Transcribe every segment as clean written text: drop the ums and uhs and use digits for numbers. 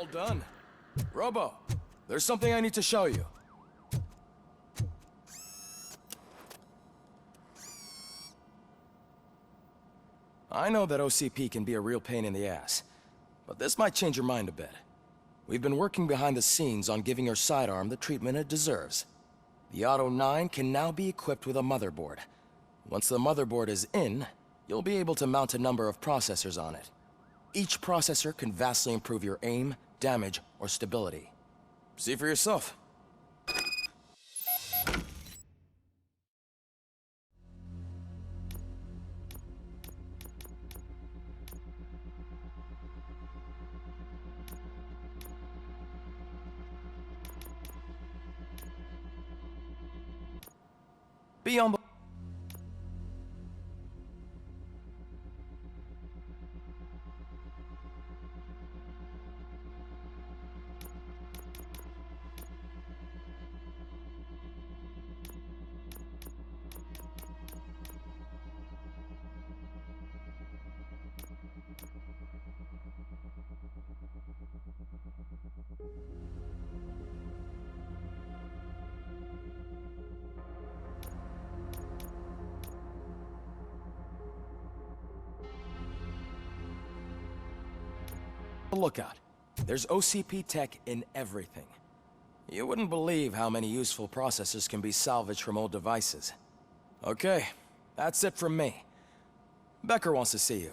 All done. Robo, there's something I need to show you. I know that OCP can be a real pain in the ass, but this might change your mind a bit. We've been working behind the scenes on giving your sidearm the treatment it deserves. The Auto 9 can now be equipped with a motherboard. Once the motherboard is in, you'll be able to mount a number of processors on it. Each processor can vastly improve your aim, damage, or stability. See for yourself. Be on the... lookout. There's OCP tech in everything. You wouldn't believe how many useful processors can be salvaged from old devices. Okay, that's it from me. Becker wants to see you.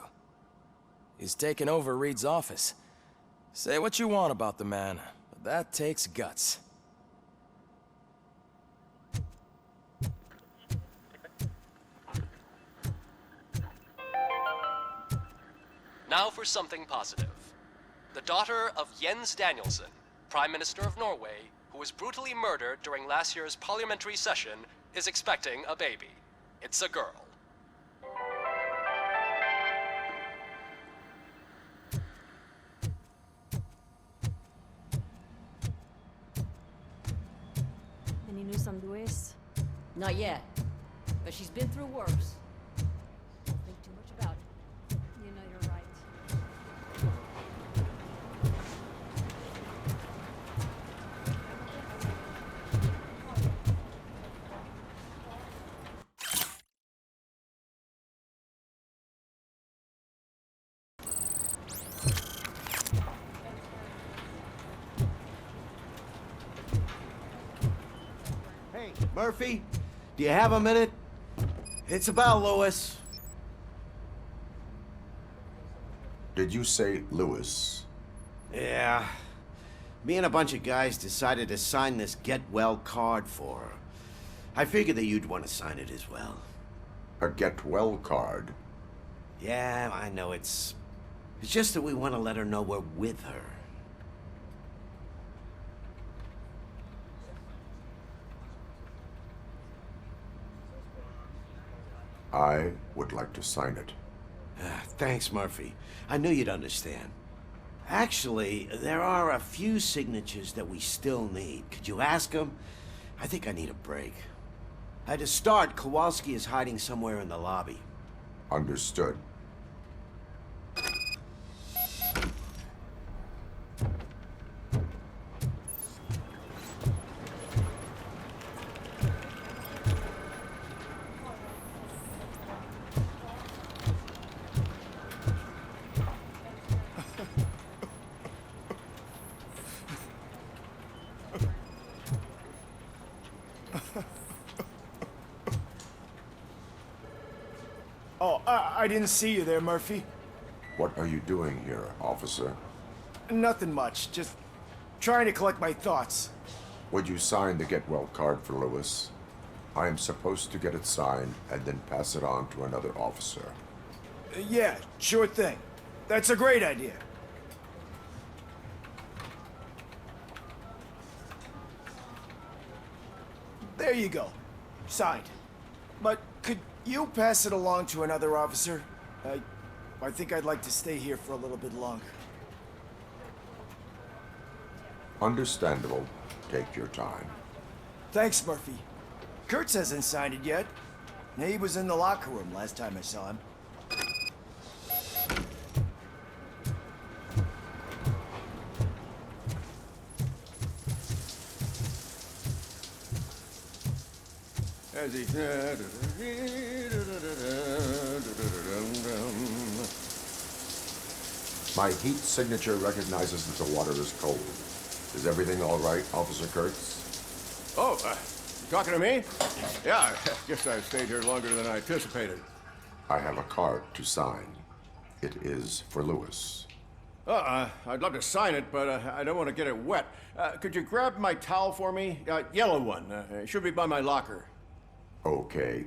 He's taken over Reed's office. Say what you want about the man, but that takes guts. Now for something positive. The daughter of Jens Danielson, Prime Minister of Norway, who was brutally murdered during last year's parliamentary session, is expecting a baby. It's a girl. Any news on Luis? Not yet, but she's been through worse. Don't think too much about it. You know you're right. Hey, Murphy, do you have a minute? It's about Lewis. Did you say Lewis? Yeah. Me and a bunch of guys decided to sign this get well card for her. I figured that you'd want to sign it as well. A get well card? Yeah, I know it's just that we want to let her know we're with her. I would like to sign it. Thanks, Murphy. I knew you'd understand. Actually, there are a few signatures that we still need. Could you ask them? I think I need a break. To start, Kowalski is hiding somewhere in the lobby. Understood. Oh, I didn't see you there, Murphy. What are you doing here, officer? Nothing much, just trying to collect my thoughts. Would you sign the get well card for Lewis? I am supposed to get it signed and then pass it on to another officer. Yeah, sure thing. That's a great idea. There you go. Signed. But could you pass it along to another officer? I think I'd like to stay here for a little bit longer. Understandable. Take your time. Thanks, Murphy. Kurtz hasn't signed it yet. He was in the locker room last time I saw him. as he... My heat signature recognizes that the water is cold. Is everything all right, Officer Kurtz? Oh, you talking to me? Yeah, I guess I stayed here longer than I anticipated. I have a card to sign. It is for Lewis. I'd love to sign it, but I don't want to get it wet. Could you grab my towel for me? Yellow one. It should be by my locker. Okay.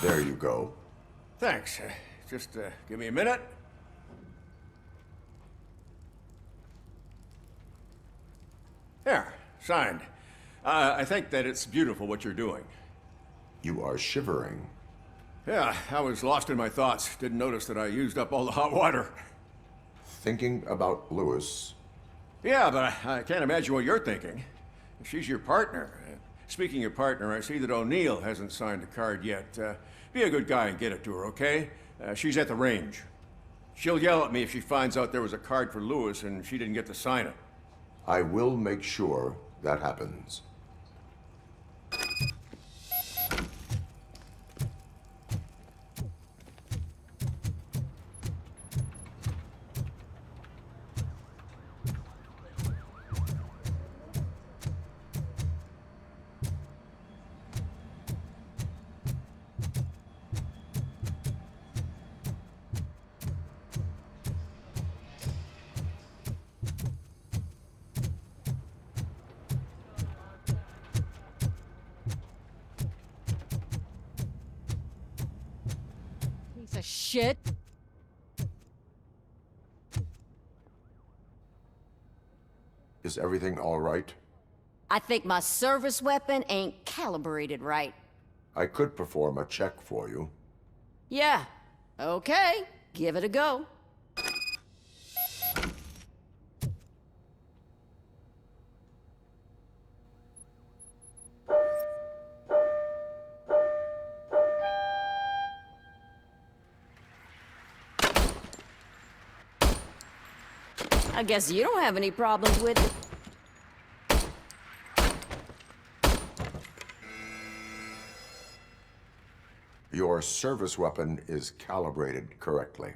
There you go. Thanks. Just give me a minute. There, signed. I think that it's beautiful what you're doing. You are shivering. Yeah, I was lost in my thoughts. Didn't notice that I used up all the hot water. Thinking about Lewis. Yeah, but I can't imagine what you're thinking. She's your partner. Speaking of partner, I see that O'Neill hasn't signed the card yet. Be a good guy and get it to her, okay? She's at the range. She'll yell at me if she finds out there was a card for Lewis and she didn't get to sign it. I will make sure that happens. Piece of shit. Is everything all right? I think my service weapon ain't calibrated right. I could perform a check for you. Yeah. Okay. Give it a go. I guess you don't have any problems with it. Your service weapon is calibrated correctly.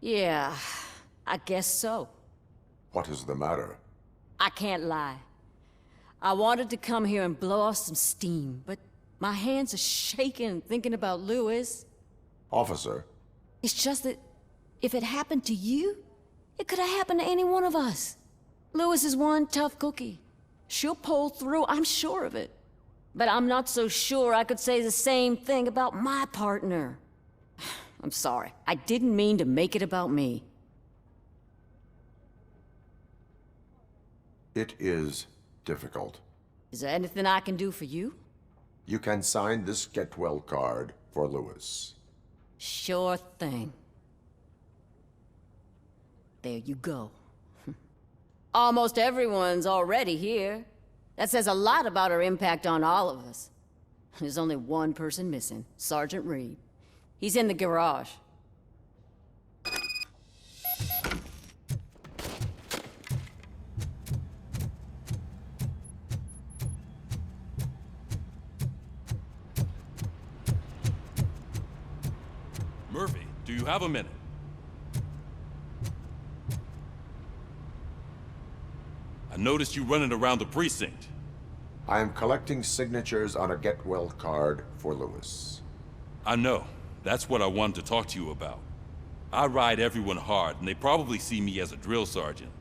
Yeah, I guess so. What is the matter? I can't lie. I wanted to come here and blow off some steam, but my hands are shaking thinking about Lewis. Officer, It's just that if it happened to you, it could have happened to any one of us. Lewis is one tough cookie. She'll pull through, I'm sure of it. But I'm not so sure I could say the same thing about my partner. I'm sorry. I didn't mean to make it about me. it is difficult. Is there anything I can do for you? You can sign this get well card for Lewis. Sure thing. There you go. Almost everyone's already here. That says a lot about her impact on all of us. There's only one person missing, Sergeant Reed. He's in the garage. Murphy, do you have a minute? I noticed you running around the precinct. I am collecting signatures on a get well card for Lewis. I know. That's what I wanted to talk to you about. I ride everyone hard, and they probably see me as a drill sergeant.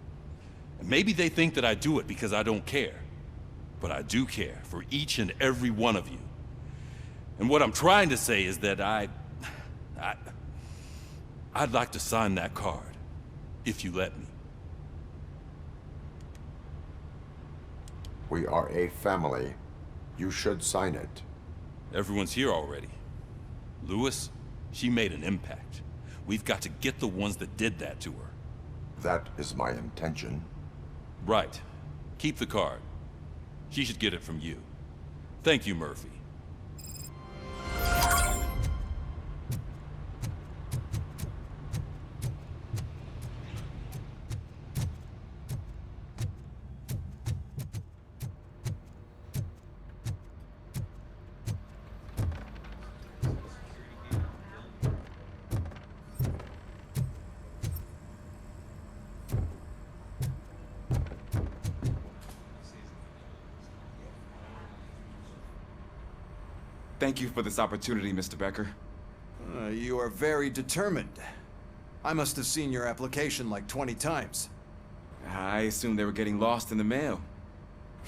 And maybe they think that I do it because I don't care. But I do care for each and every one of you. And what I'm trying to say is that I'd like to sign that card, if you let me. We are a family, You should sign it. Everyone's here already. Lewis, she made an impact. We've got to get the ones that did that to her. That is my intention. Right. Keep the card. She should get it from you. Thank you, Murphy. Thank you for this opportunity, Mr. Becker. You are very determined. I must have seen your application like 20 times. I assumed they were getting lost in the mail.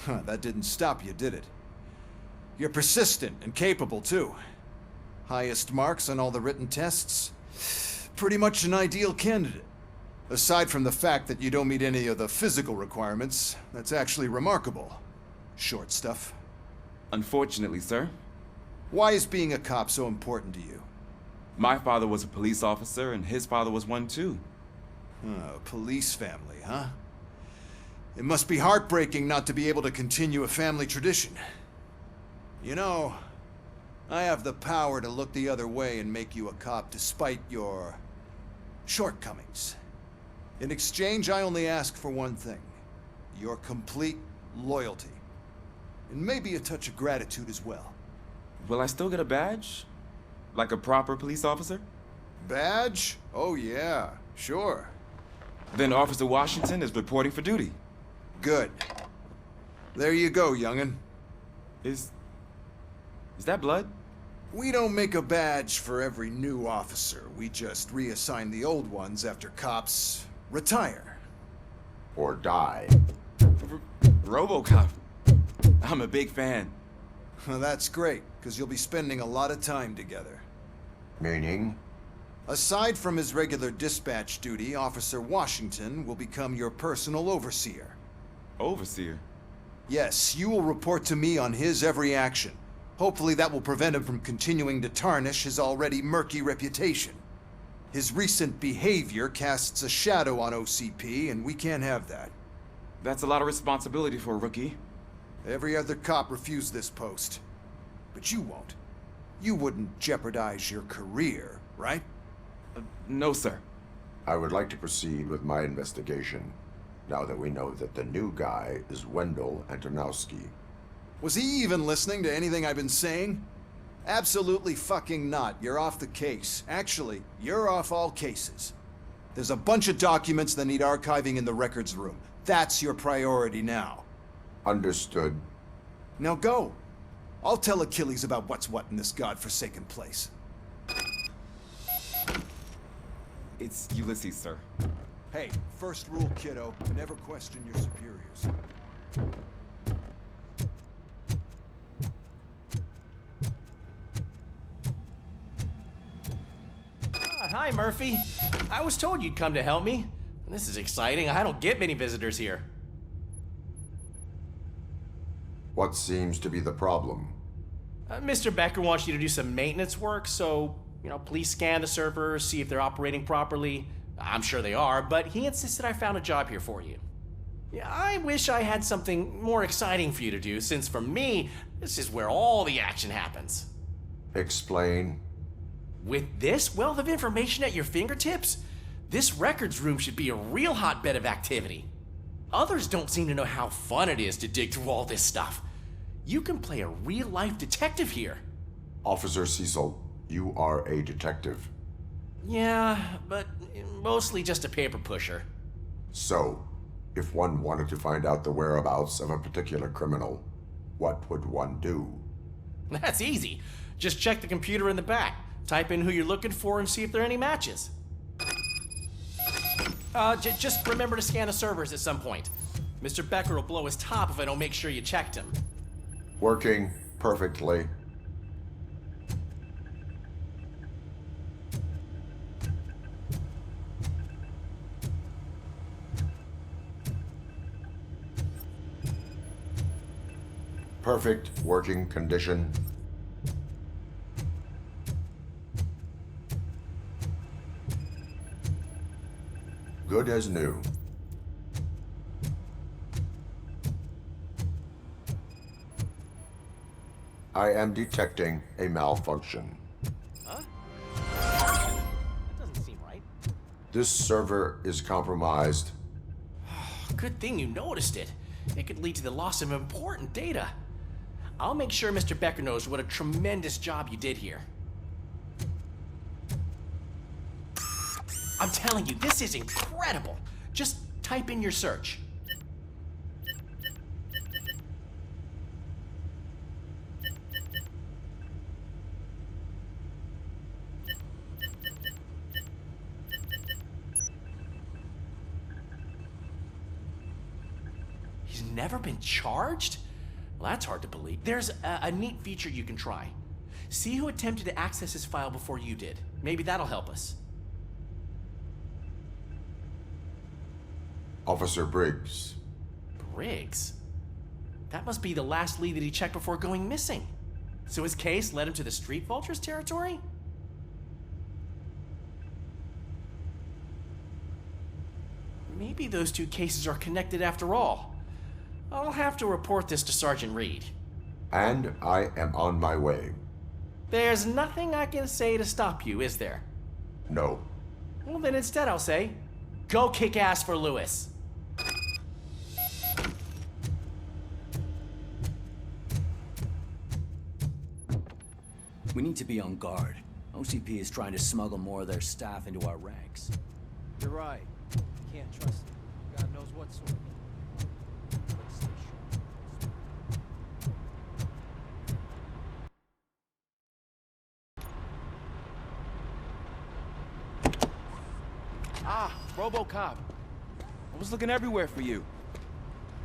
That didn't stop you, did it? You're persistent and capable, too. Highest marks on all the written tests. Pretty much an ideal candidate. Aside from the fact that you don't meet any of the physical requirements, that's actually remarkable. Short stuff. Unfortunately, sir. Why is being a cop so important to you? My father was a police officer, and his father was one too. A police family, huh? It must be heartbreaking not to be able to continue a family tradition. You know, I have the power to look the other way and make you a cop despite your shortcomings. In exchange, I only ask for one thing. Your complete loyalty. And maybe a touch of gratitude as well. Will I still get a badge? Like a proper police officer? Badge? Oh yeah, sure. Then Officer Washington is reporting for duty. Good. There you go, young'un. Is that blood? We don't make a badge for every new officer. We just reassign the old ones after cops retire. Or die. Robocop. I'm a big fan. Well, that's great, because you'll be spending a lot of time together. Meaning? Aside from his regular dispatch duty, Officer Washington will become your personal overseer. Overseer? Yes, you will report to me on his every action. Hopefully that will prevent him from continuing to tarnish his already murky reputation. His recent behavior casts a shadow on OCP, and we can't have that. That's a lot of responsibility for a rookie. Every other cop refused this post. But you won't. You wouldn't jeopardize your career, right? No, sir. I would like to proceed with my investigation, now that we know that the new guy is Wendell Antonowski. Was he even listening to anything I've been saying? Absolutely fucking not. You're off the case. Actually, you're off all cases. There's a bunch of documents that need archiving in the records room. That's your priority now. Understood. Now go. I'll tell Achilles about what's what in this godforsaken place. It's Ulysses, sir. Hey, first rule, kiddo, never question your superiors. Hi, Murphy. I was told you'd come to help me. This is exciting. I don't get many visitors here. What seems to be the problem? Mr. Becker wants you to do some maintenance work, so, please scan the servers, see if they're operating properly. I'm sure they are, but he insisted I found a job here for you. Yeah, I wish I had something more exciting for you to do, since for me, this is where all the action happens. Explain. With this wealth of information at your fingertips, this records room should be a real hotbed of activity. Others don't seem to know how fun it is to dig through all this stuff. You can play a real-life detective here. Officer Cecil, you are a detective. Yeah, but mostly just a paper pusher. So, if one wanted to find out the whereabouts of a particular criminal, what would one do? That's easy. Just check the computer in the back. Type in who you're looking for and see if there are any matches. Just remember to scan the servers at some point. Mr. Becker will blow his top if I don't make sure you checked him. Working perfectly. perfect working condition. Good as new. I am detecting a malfunction. Huh? That doesn't seem right. This server is compromised. Good thing you noticed it. It could lead to the loss of important data. I'll make sure Mr. Becker knows what a tremendous job you did here. I'm telling you, this is incredible. Just type in your search. He's never been charged? Well, that's hard to believe. There's a neat feature you can try. See who attempted to access his file before you did. Maybe that'll help us. Officer Briggs. Briggs? That must be the last lead that he checked before going missing. So his case led him to the Street Vultures territory? Maybe those two cases are connected after all. I'll have to report this to Sergeant Reed. And I am on my way. There's nothing I can say to stop you, is there? No. Well, then instead I'll say, go kick ass for Lewis. We need to be on guard. OCP is trying to smuggle more of their staff into our ranks. You're right. Can't trust them. God knows what sort of... Let's stay sharp. Ah, Robocop. I was looking everywhere for you.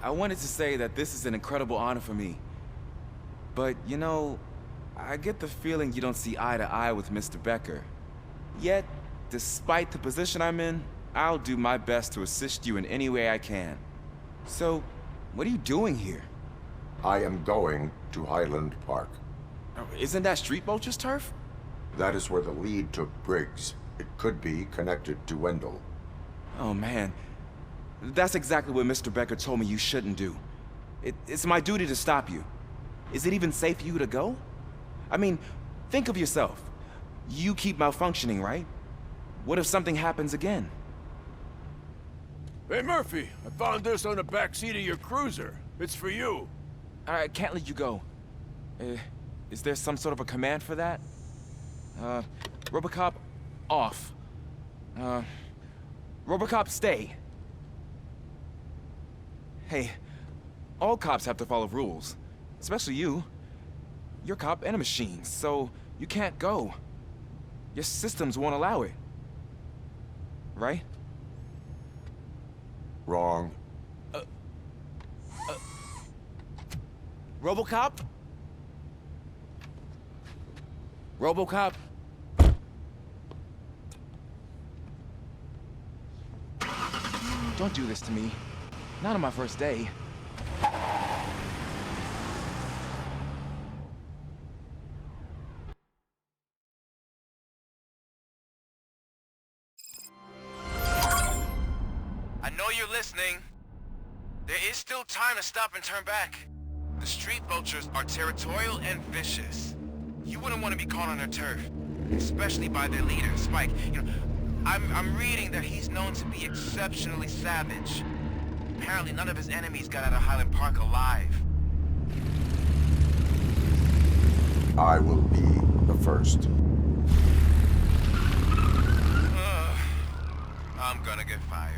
I wanted to say that this is an incredible honor for me. But, you know, I get the feeling you don't see eye to eye with Mr. Becker. Yet, despite the position I'm in, I'll do my best to assist you in any way I can. So, what are you doing here? I am going to Highland Park. Isn't that Street Vulture's turf? That is where the lead took Briggs. It could be connected to Wendell. Oh man, that's exactly what Mr. Becker told me you shouldn't do. It's my duty to stop you. Is it even safe for you to go? I mean, think of yourself. You keep malfunctioning, right? What if something happens again? Hey, Murphy, I found this on the back seat of your cruiser. It's for you. I can't let you go. Is there some sort of a command for that? Robocop, off. Robocop, stay. Hey, all cops have to follow rules. Especially you. You're a cop and a machine, so you can't go. Your systems won't allow it. Right? Wrong. Robocop? Robocop? Don't do this to me. Not on my first day. I know you're listening. There is still time to stop and turn back. The Street Vultures are territorial and vicious. You wouldn't want to be caught on their turf, especially by their leader, Spike. You know, I'm reading that he's known to be exceptionally savage. Apparently none of his enemies got out of Highland Park alive. I will be the first. I'm gonna get fired.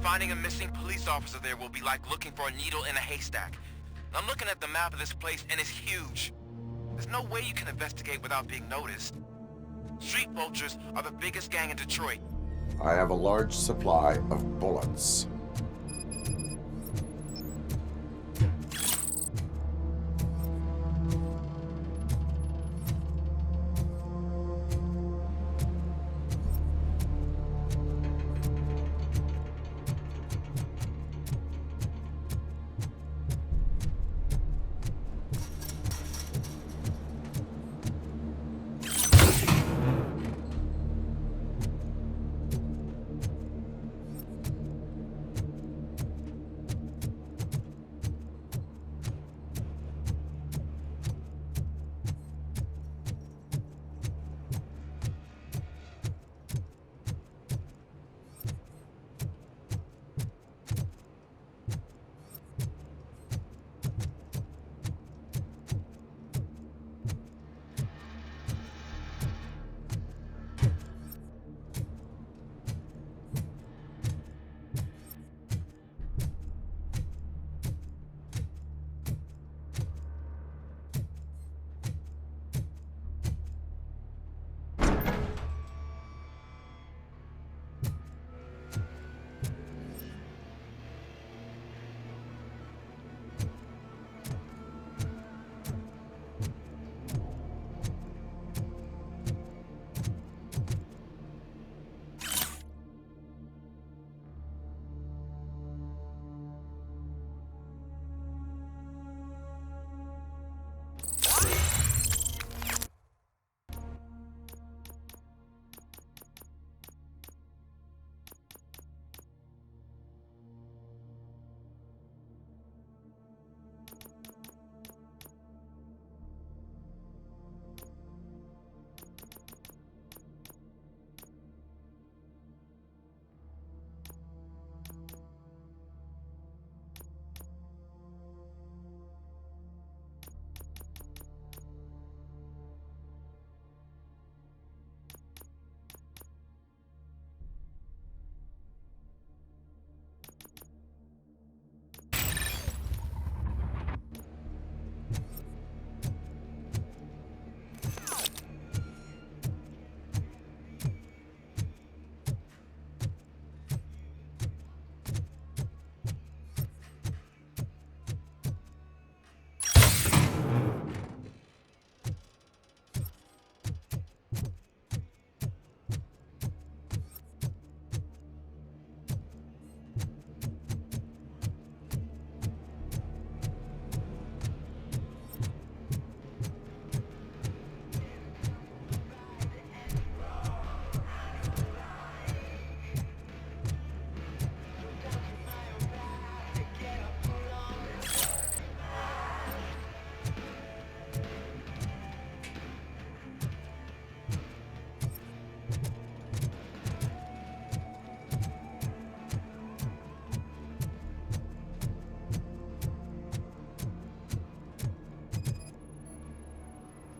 Finding a missing police officer there will be like looking for a needle in a haystack. I'm looking at the map of this place and it's huge. There's no way you can investigate without being noticed. Street vultures are the biggest gang in Detroit. I have a large supply of bullets.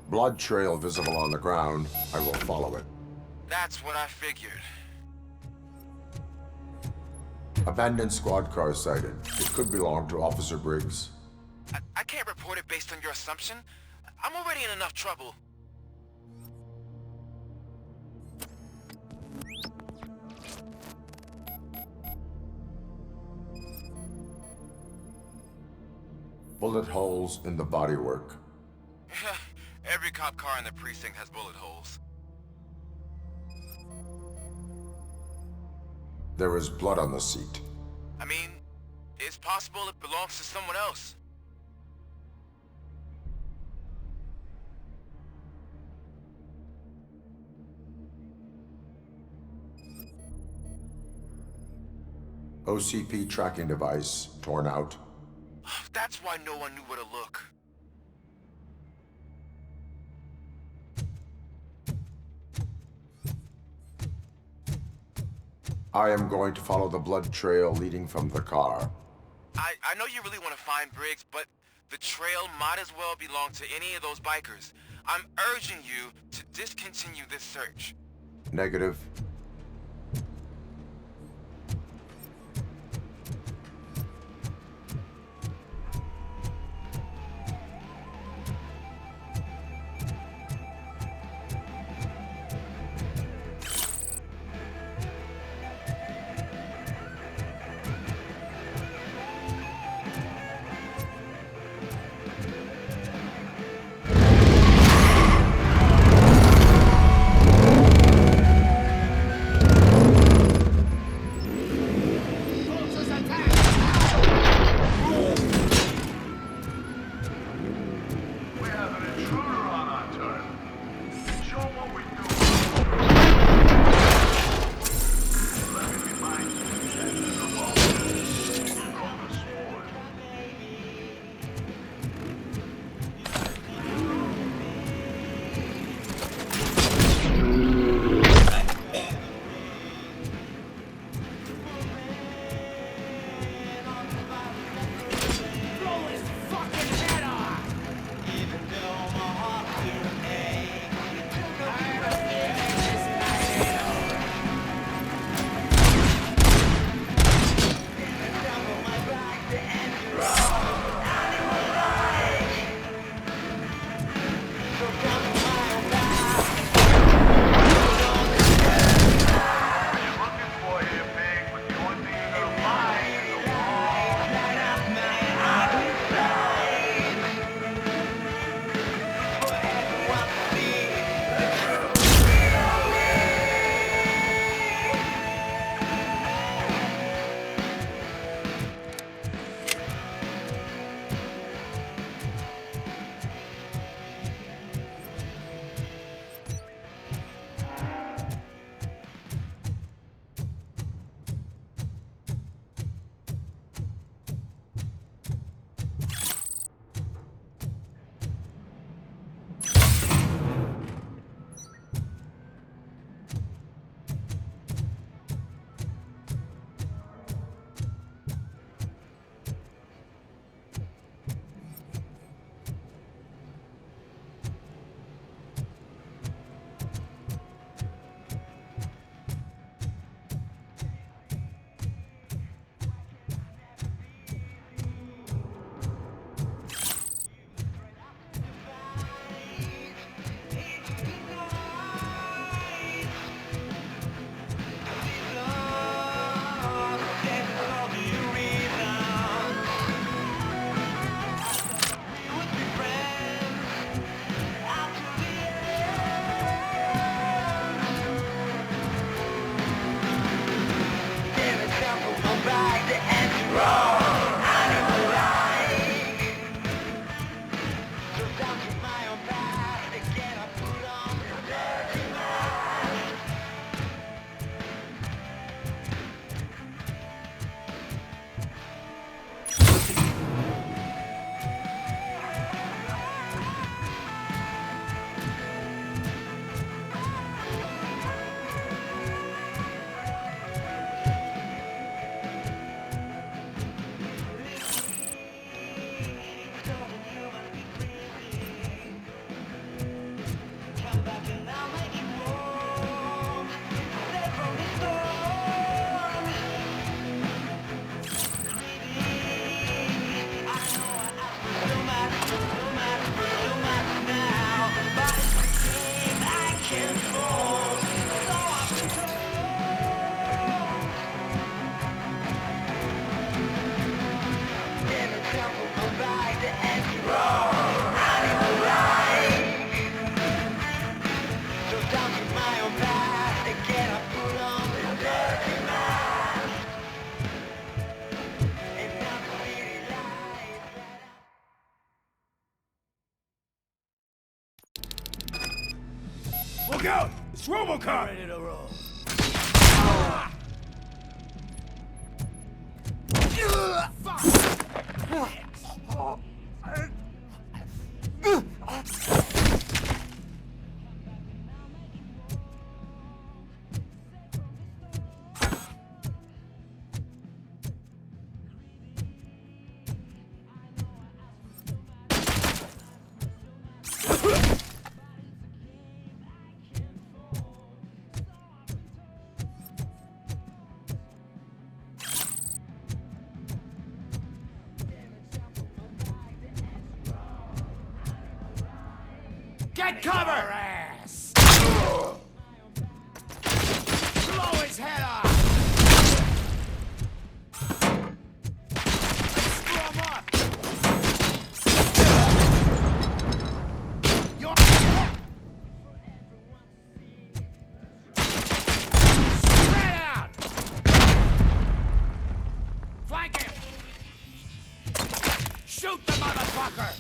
Blood trail visible on the ground. I will follow it. That's what I figured. Abandoned squad car sighted. It could belong to Officer Briggs. I can't report it based on your assumption. I'm already in enough trouble. Bullet holes in the bodywork. Every cop car in the precinct has bullet holes. There is blood on the seat. I mean, it's possible it belongs to someone else. OCP tracking device torn out. That's why no one knew where to look. I am going to follow the blood trail leading from the car. I know you really want to find Briggs, but the trail might as well belong to any of those bikers. I'm urging you to discontinue this search. Negative. Look out! It's Robocop! Ready to roll. Get cover! Ass. Blow his head off! Screw him up! You're... Spread out! Flank him! Shoot the motherfucker!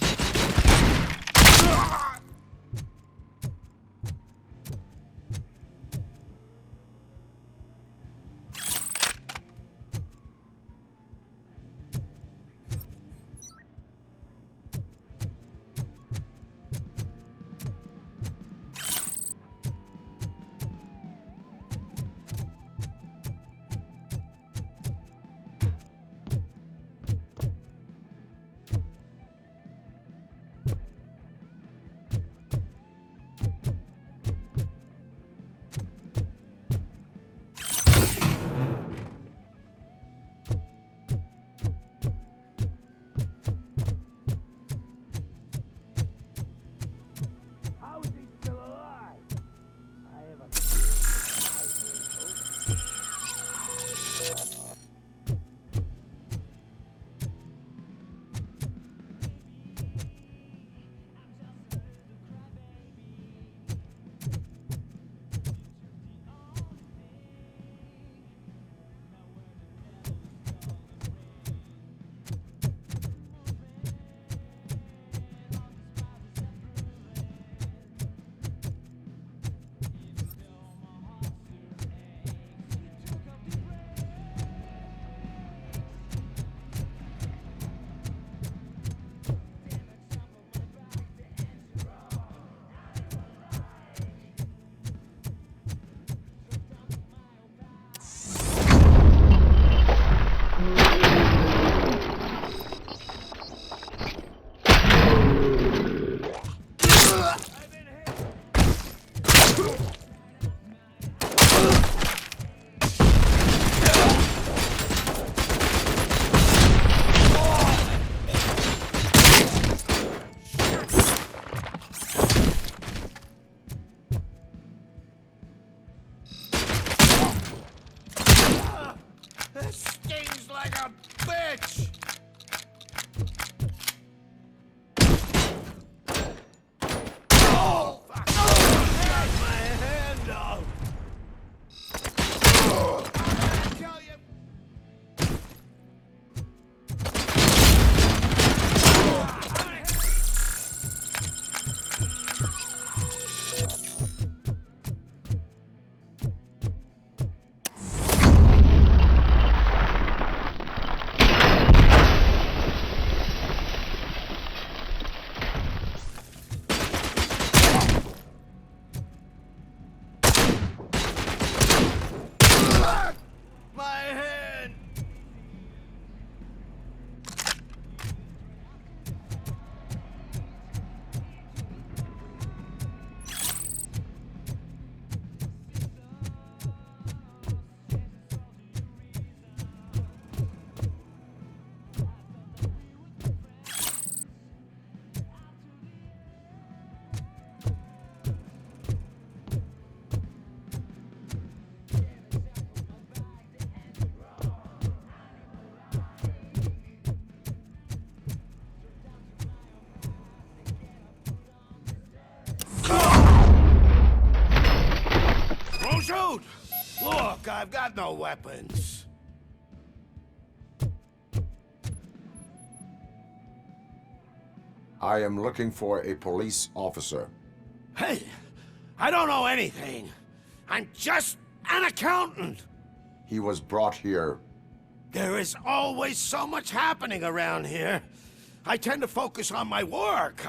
Shoot! Look, I've got no weapons. I am looking for a police officer. Hey, I don't know anything. I'm just an accountant. He was brought here. There is always so much happening around here. I tend to focus on my work.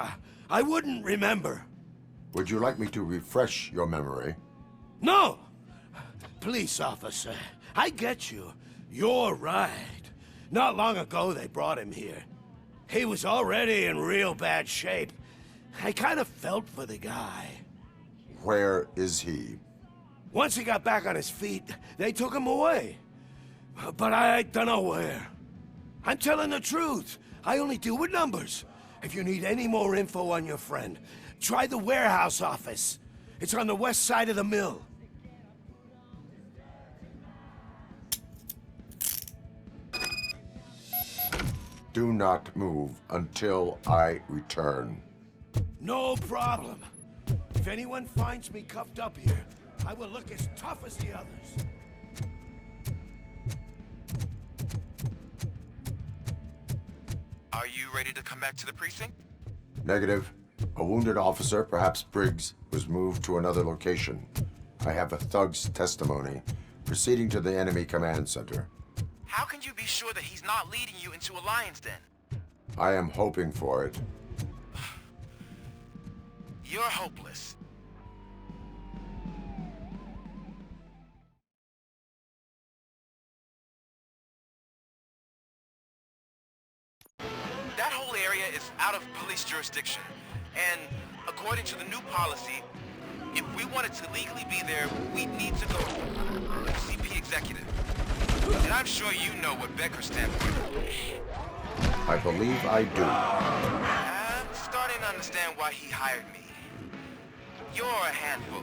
I wouldn't remember. Would you like me to refresh your memory? No! Police officer, I get you. You're right. Not long ago they brought him here. He was already in real bad shape. I kind of felt for the guy. Where is he? Once he got back on his feet, they took him away. But I don't know where. I'm telling the truth. I only deal with numbers. If you need any more info on your friend, try the warehouse office. It's on the west side of the mill. Do not move until I return. No problem. If anyone finds me cuffed up here, I will look as tough as the others. Are you ready to come back to the precinct? Negative. A wounded officer, perhaps Briggs, was moved to another location. I have a thug's testimony proceeding to the enemy command center. How can you be sure that he's not leading you into a lion's den? I am hoping for it. You're hopeless. That whole area is out of police jurisdiction, and according to the new policy, if we wanted to legally be there, we'd need to go CP executive. And I'm sure you know what Becker stands for. I believe I do. I'm starting to understand why he hired me. You're a handful.